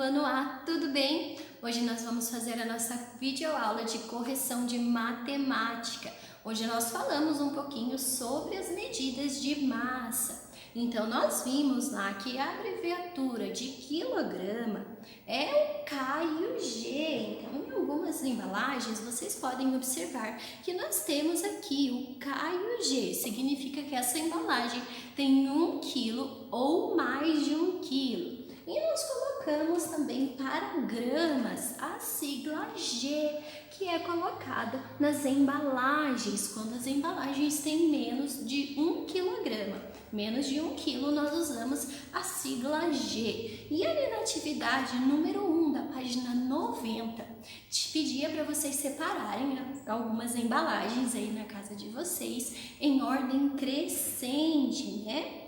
Continua no ar, tudo bem? Hoje nós vamos fazer a nossa videoaula de correção de matemática. Hoje nós falamos um pouquinho sobre as medidas de massa. Então nós vimos lá que a abreviatura de quilograma é o K e o G. Então em algumas embalagens vocês podem observar que nós temos aqui o K e o G. Significa que essa embalagem tem 1 quilo ou mais de 1 quilo. E nós colocamos também para gramas a sigla G, que é colocada nas embalagens, quando as embalagens têm menos de 1 quilograma. Menos de 1 quilo nós usamos a sigla G. E ali na atividade número 1 da página 90, te pedia para vocês separarem algumas embalagens aí na casa de vocês em ordem crescente, né?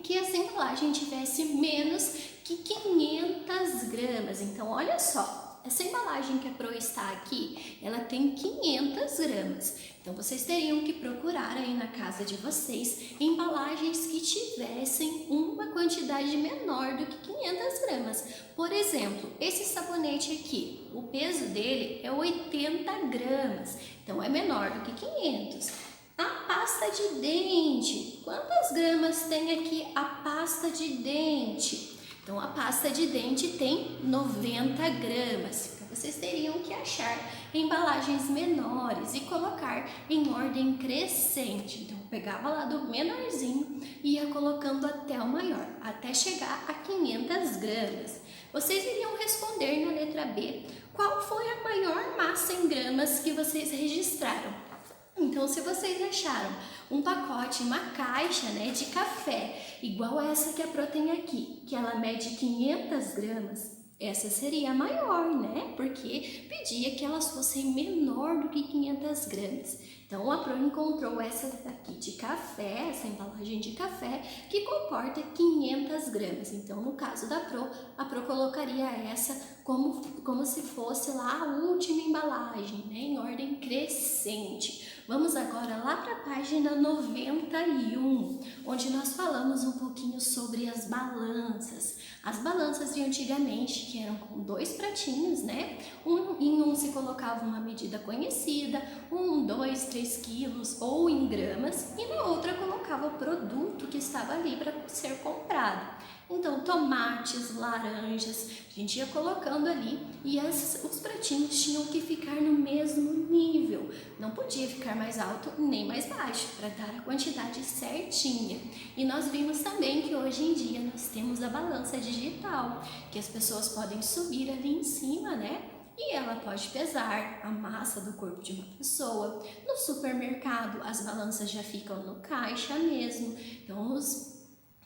Que essa embalagem tivesse menos que 500 gramas. Então, olha só, essa embalagem que a Pro está aqui, ela tem 500 gramas. Então, vocês teriam que procurar aí na casa de vocês embalagens que tivessem uma quantidade menor do que 500 gramas. Por exemplo, esse sabonete aqui, o peso dele é 80 gramas, então é menor do que 500. A pasta de dente, quantas gramas tem aqui a pasta de dente? Então, a pasta de dente tem 90 gramas. Então, vocês teriam que achar embalagens menores e colocar em ordem crescente. Então, eu pegava lá do menorzinho e ia colocando até o maior, até chegar a 500 gramas. Vocês iriam responder na letra B qual foi a maior massa em gramas que vocês registraram. Então, se vocês acharam um pacote, uma caixa, de café, igual essa que a Pro tem aqui, que ela mede 500 gramas, essa seria a maior, Porque pedia que elas fossem menor do que 500 gramas. Então, a Pro encontrou essa daqui de café, essa embalagem de café, que comporta 500 gramas. Então, no caso da Pro, a Pro colocaria essa como se fosse lá a última embalagem, em ordem crescente. Vamos agora lá para a página 91, onde nós falamos um pouquinho sobre as balanças. As balanças de antigamente, que eram com 2 pratinhos, Em um se colocava uma medida conhecida, 1, 2, 3 quilos ou em gramas, e na outra colocava o produto que estava ali para ser comprado. Então, tomates, laranjas, a gente ia colocando ali e os pratinhos tinham que ficar no mesmo nível. Não podia ficar mais alto nem mais baixo, para dar a quantidade certinha. E nós vimos também que hoje em dia nós temos a balança digital, que as pessoas podem subir ali em cima, E ela pode pesar a massa do corpo de uma pessoa. No supermercado, as balanças já ficam no caixa mesmo. Então,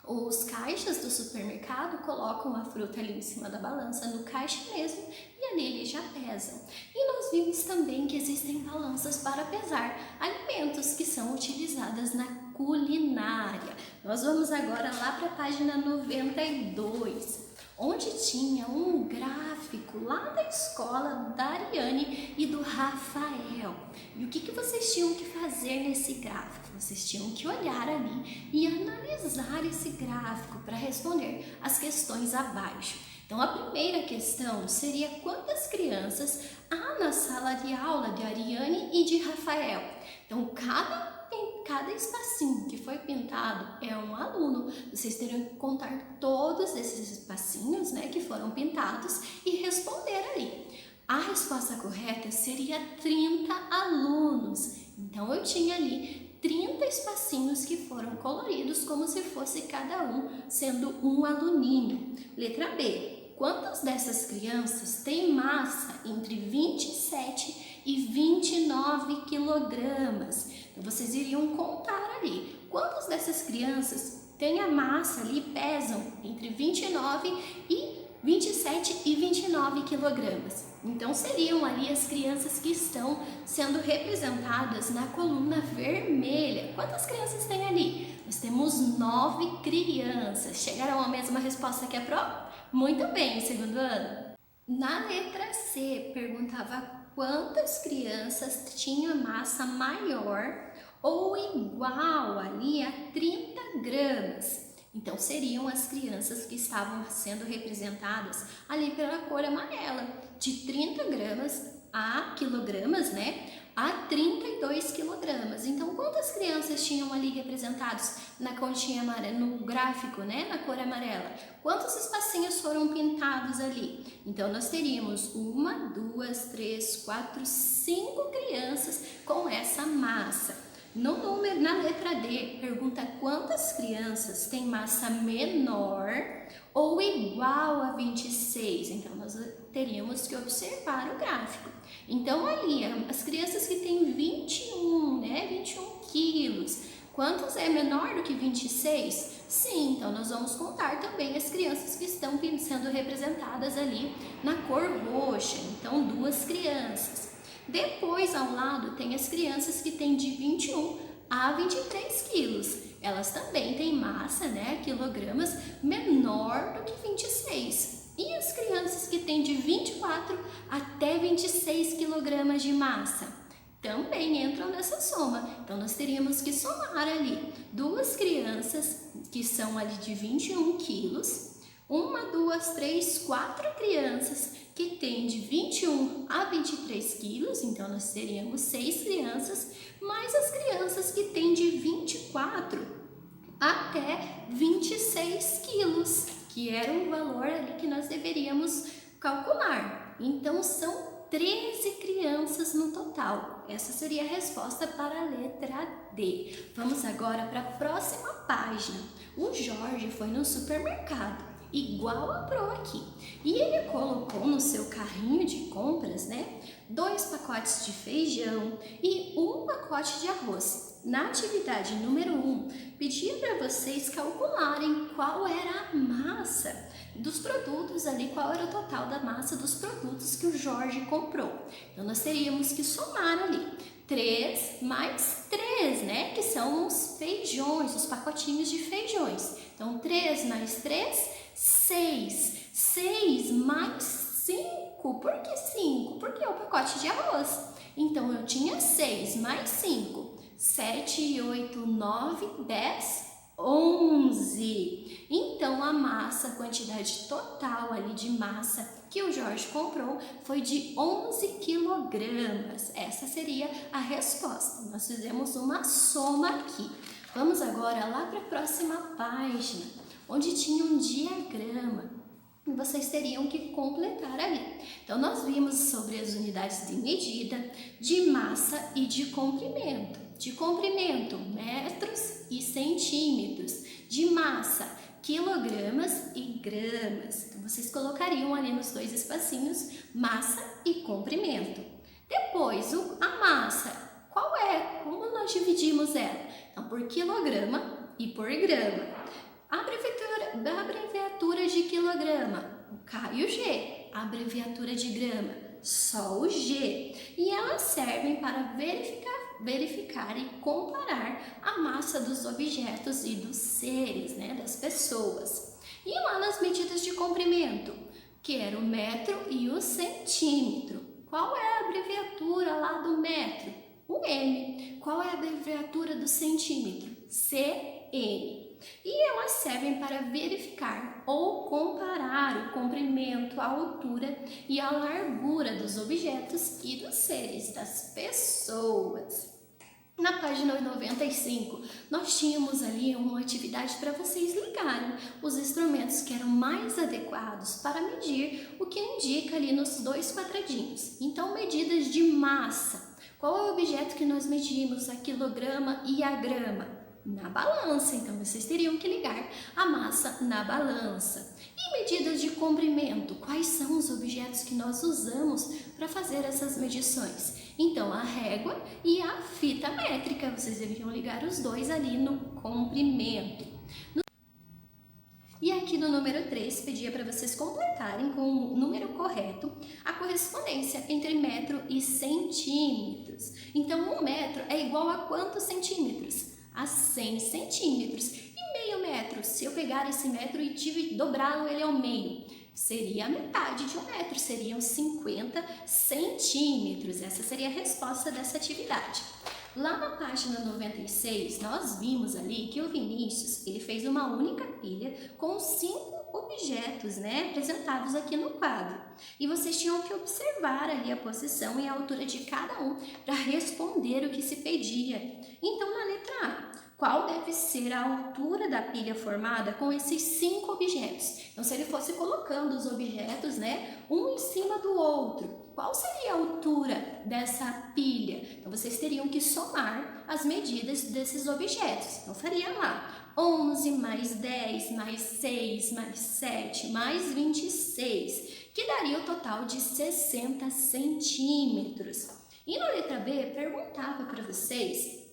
os caixas do supermercado colocam a fruta ali em cima da balança, no caixa mesmo, e ali eles já pesam. E nós vimos também que existem balanças para pesar alimentos que são utilizadas na culinária. Nós vamos agora lá para a página 92, onde tinha um gráfico lá da escola da Ariane e do Rafael. E o que vocês tinham que fazer nesse gráfico? Vocês tinham que olhar ali e analisar esse gráfico para responder as questões abaixo. Então, a primeira questão seria quantas crianças há na sala de aula de Ariane e de Rafael? Então, cada espacinho que foi pintado é um aluno. Vocês teriam que contar todos esses espacinhos, que foram pintados e responder ali. A resposta correta seria 30 alunos. Então, eu tinha ali 30 espacinhos que foram coloridos como se fosse cada um sendo um aluninho. Letra B. Quantas dessas crianças têm massa entre 27 e 29 quilogramas? Então, vocês iriam contar ali. Quantas dessas crianças têm a massa ali, pesam entre 27 e 29 quilogramas? Então, seriam ali as crianças que estão sendo representadas na coluna vermelha. Quantas crianças tem ali? Nós temos 9 crianças. Chegaram à mesma resposta que a Pro? Muito bem, segundo ano. Na letra C, perguntava quantas crianças tinham massa maior ou igual ali a 30 gramas. Então, seriam as crianças que estavam sendo representadas ali pela cor amarela, de 30 gramas a quilogramas, né? A 32 quilogramas. Então, quantas crianças tinham ali representados na continha amarela, no gráfico, né? Na cor amarela? Quantos espacinhos foram pintados ali? Então, nós teríamos 1, 2, 3, 4, 5 crianças com essa massa. No número, na letra D, pergunta quantas crianças têm massa menor ou igual a 26. Então, nós teríamos que observar o gráfico. Então, ali, as crianças que têm 21, né, 21 quilos, quantos é menor do que 26? Sim, então nós vamos contar também as crianças que estão sendo representadas ali na cor roxa. Então, 2 crianças. Depois, ao lado, tem as crianças que têm de 21 a 23 quilos. Elas também têm massa, né, quilogramas, menor do que 26. E as crianças que têm de 24 até 26 quilogramas de massa? Também entram nessa soma. Então, nós teríamos que somar ali 2 crianças que são ali de 21 quilos, 1, 2, 3, 4 crianças que têm de 21 a 23 quilos, então nós teríamos 6 crianças, mais as crianças que têm de 24 até 26 quilos, que era o valor ali que nós deveríamos calcular. Então, são 13 crianças no total. Essa seria a resposta para a letra D. Vamos agora para a próxima página. O Jorge foi no supermercado, igual a Pro aqui, e ele colocou no seu carrinho de compras, né, 2 pacotes de feijão e 1 pacote de arroz. Na atividade número 1, pedia para vocês calcularem qual era a massa dos produtos ali, qual era o total da massa dos produtos que o Jorge comprou. Então, nós teríamos que somar ali 3 mais 3, né, que são os feijões, os pacotinhos de feijões. Então, 3 mais 3, 6. 6 mais 5. Por que 5? Porque é o pacote de arroz. Então, eu tinha 6 mais 5. 7, 8, 9, 10, 11. Então, a massa, a quantidade total ali de massa que o Jorge comprou foi de 11 quilogramas. Essa seria a resposta. Nós fizemos uma soma aqui. Vamos agora lá para a próxima página, onde tinha um diagrama. E vocês teriam que completar ali. Então, nós vimos sobre as unidades de medida, de massa e de comprimento. De comprimento, metros e centímetros. De massa, quilogramas e gramas. Então, vocês colocariam ali nos 2 espacinhos massa e comprimento. Depois, a massa, qual é? Como nós dividimos ela? Então, por quilograma e por grama. A abreviatura de quilograma, o K e o G. A abreviatura de grama, só o G. E elas servem para verificar e comparar a massa dos objetos e dos seres, né, das pessoas. E lá nas medidas de comprimento, que era o metro e o centímetro. Qual é a abreviatura lá do metro? O M. Qual é a abreviatura do centímetro? CM. E elas servem para verificar ou comparar o comprimento, a altura e a largura dos objetos e dos seres, das pessoas. Na página 95, nós tínhamos ali uma atividade para vocês ligarem os instrumentos que eram mais adequados para medir o que indica ali nos 2 quadradinhos. Então, medidas de massa. Qual é o objeto que nós medimos? A quilograma e a grama? Na balança, então vocês teriam que ligar a massa na balança. E medidas de comprimento, quais são os objetos que nós usamos para fazer essas medições? Então, a régua e a fita métrica, vocês deveriam ligar os 2 ali no comprimento. E aqui no número 3, pedia para vocês completarem com o número correto a correspondência entre metro e centímetros. Então, 1 metro é igual a quantos centímetros? A 100 centímetros. E meio metro, se eu pegar esse metro e dobrá-lo ele ao meio, seria a metade de 1 metro, seriam 50 centímetros. Essa seria a resposta dessa atividade. Lá na página 96, nós vimos ali que o Vinícius, ele fez uma única pilha com 5 objetos, né, apresentados aqui no quadro. E vocês tinham que observar ali a posição e a altura de cada um para responder o que se pedia. Então, na letra A, qual deve ser a altura da pilha formada com esses 5 objetos? Então, se ele fosse colocando os objetos, né, um em cima do outro, qual seria a altura dessa pilha? Então, vocês teriam que somar as medidas desses objetos. Então, faria lá 11 mais 10 mais 6 mais 7 mais 26, que daria o total de 60 centímetros. E na letra B, perguntava para vocês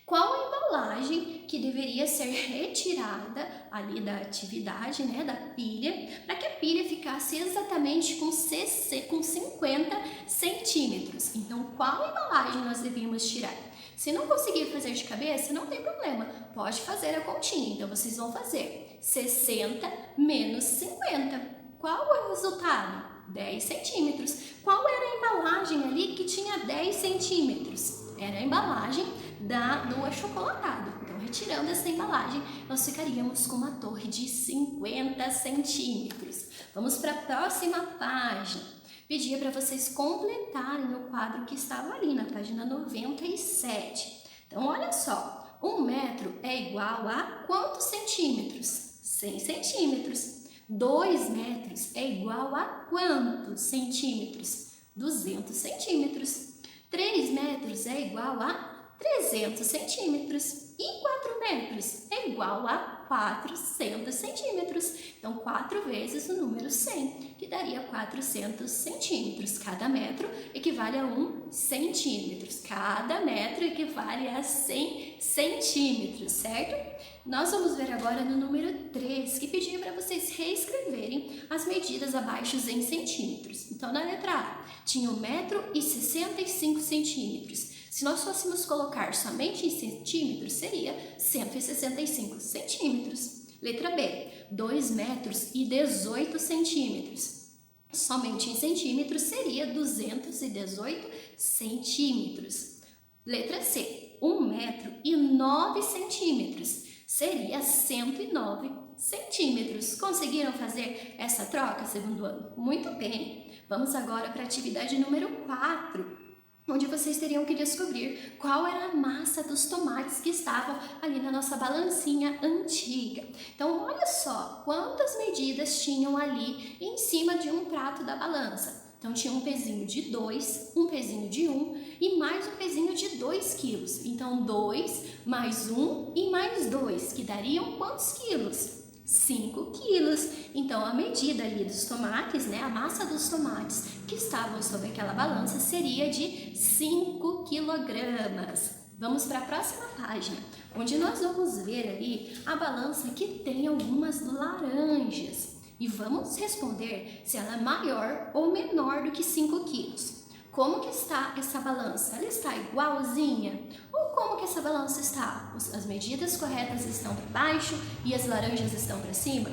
qual a embalagem que deveria ser retirada ali da atividade, né, da pilha, para que a pilha ficasse exatamente com 50 centímetros. Então, qual embalagem nós devíamos tirar? Se não conseguir fazer de cabeça, não tem problema, pode fazer a continha. Então, vocês vão fazer 60 menos 50. Qual é o resultado? 10 centímetros. Qual era a embalagem ali que tinha 10 centímetros? Era a embalagem do achocolatado. Então, retirando essa embalagem, nós ficaríamos com uma torre de 50 centímetros. Vamos para a próxima página. Pedia para vocês completarem o quadro que estava ali na página 97. Então, olha só, 1 metro é igual a quantos centímetros? 100 centímetros. 2 metros é igual a quantos centímetros? 200 centímetros. 3 metros é igual a 300 centímetros. E 4 metros é igual a 400 centímetros. Então, 4 vezes o número 100, que daria 400 centímetros. Cada metro equivale a 1 centímetro. Cada metro equivale a 100 centímetros, certo? Nós vamos ver agora no número 3, que pedia para vocês reescreverem as medidas abaixo em centímetros. Então, na letra A, tinha 1,65 m. Se nós fôssemos colocar somente em centímetros, seria 165 centímetros. Letra B, 2,18 m. Somente em centímetros seria 218 centímetros. Letra C, 1,09 m. Seria 109 centímetros. Conseguiram fazer essa troca, segundo ano? Muito bem. Vamos agora para a atividade número 4, onde vocês teriam que descobrir qual era a massa dos tomates que estavam ali na nossa balancinha antiga. Então, olha só quantas medidas tinham ali em cima de um prato da balança. Então, tinha um pezinho de 2, um pezinho de 1 e mais um pezinho de 2 quilos. Então, 2 mais 1 e mais 2, que dariam quantos quilos? 5 quilos. Então, a medida ali dos tomates, né, a massa dos tomates que estavam sobre aquela balança seria de 5 quilogramas. Vamos para a próxima página, onde nós vamos ver ali a balança que tem algumas laranjas. E vamos responder se ela é maior ou menor do que 5 quilos. Como que está essa balança? Ela está igualzinha? Ou como que essa balança está? As medidas corretas estão para baixo e as laranjas estão para cima?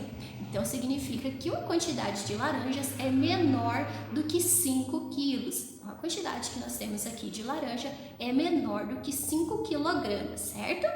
Então, significa que uma quantidade de laranjas é menor do que 5 quilos. A quantidade que nós temos aqui de laranja é menor do que 5 quilogramas, certo?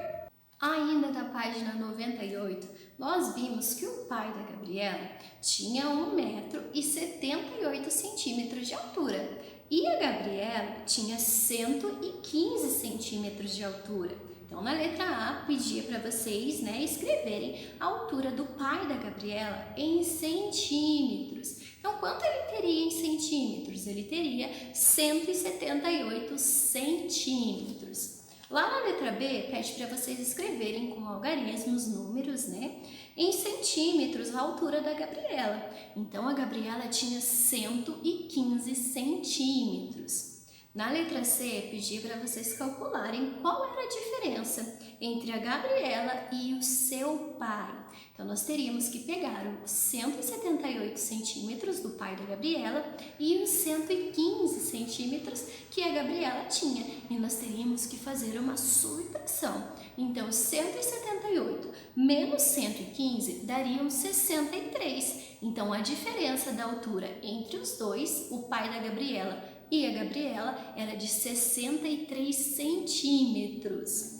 Ainda na página 98, nós vimos que o pai da Gabriela tinha 1,78 m de altura e a Gabriela tinha 115 centímetros de altura. Então, na letra A, pedia para vocês, né, escreverem a altura do pai da Gabriela em centímetros. Então, quanto ele teria em centímetros? Ele teria 178 centímetros. Lá na letra B, pede para vocês escreverem com algarismos, números, né? Em centímetros, a altura da Gabriela. Então, a Gabriela tinha 115 centímetros. Na letra C, pedi para vocês calcularem qual era a diferença entre a Gabriela e o seu pai. Então, nós teríamos que pegar os 178 centímetros do pai da Gabriela e os 115 centímetros que a Gabriela tinha. E nós teríamos que fazer uma subtração. Então, 178 menos 115 dariam 63. Então, a diferença da altura entre os dois, o pai da Gabriela e a Gabriela era de 63 centímetros.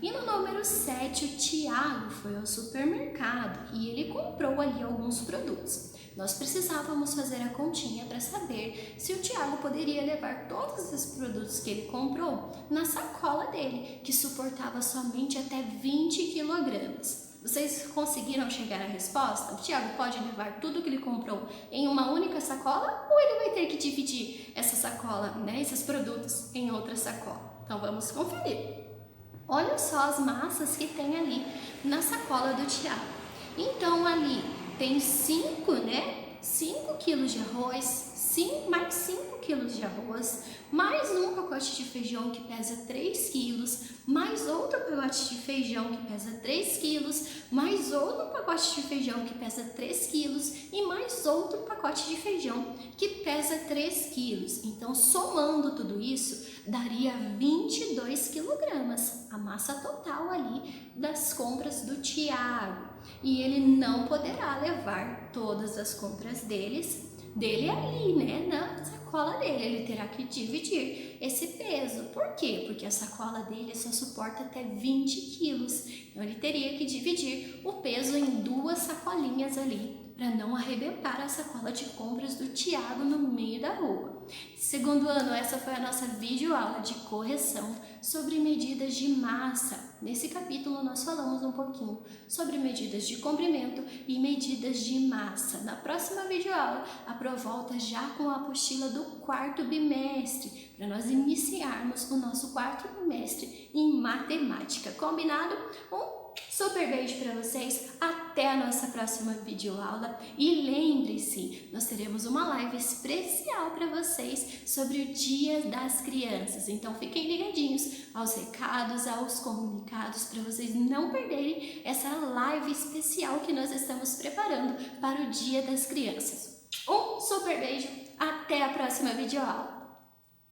E no número 7, o Tiago foi ao supermercado e ele comprou ali alguns produtos. Nós precisávamos fazer a continha para saber se o Tiago poderia levar todos os produtos que ele comprou na sacola dele, que suportava somente até 20 quilogramas. Vocês conseguiram chegar à resposta? O Tiago pode levar tudo que ele comprou em uma única sacola ou ele vai ter que dividir essa sacola, esses produtos em outra sacola? Então vamos conferir. Olha só as massas que tem ali na sacola do Tiago. Então ali tem 5 quilos de arroz, mais 5 quilos de arroz, mais um pacote de feijão que pesa 3 quilos, mais outro pacote de feijão que pesa 3 quilos, mais outro pacote de feijão que pesa 3 quilos e mais outro pacote de feijão que pesa 3 quilos. Então, somando tudo isso, daria 22 quilogramas, a massa total ali das compras do Tiago. E ele não poderá levar todas as compras dele ali, na sacola dele. Ele terá que dividir esse peso. Por quê? Porque a sacola dele só suporta até 20 quilos. Então, ele teria que dividir o peso em 2 sacolinhas ali, para não arrebentar a sacola de compras do Tiago no meio da rua. Segundo ano, essa foi a nossa videoaula de correção sobre medidas de massa. Nesse capítulo nós falamos um pouquinho sobre medidas de comprimento e medidas de massa. Na próxima videoaula, a Pro volta já com a apostila do 4º bimestre, para nós iniciarmos o nosso 4º bimestre em matemática. Combinado? Um super beijo para vocês, até a nossa próxima videoaula e lembre-se, nós teremos uma live especial para vocês sobre o Dia das Crianças, então fiquem ligadinhos aos recados, aos comunicados para vocês não perderem essa live especial que nós estamos preparando para o Dia das Crianças. Um super beijo, até a próxima videoaula!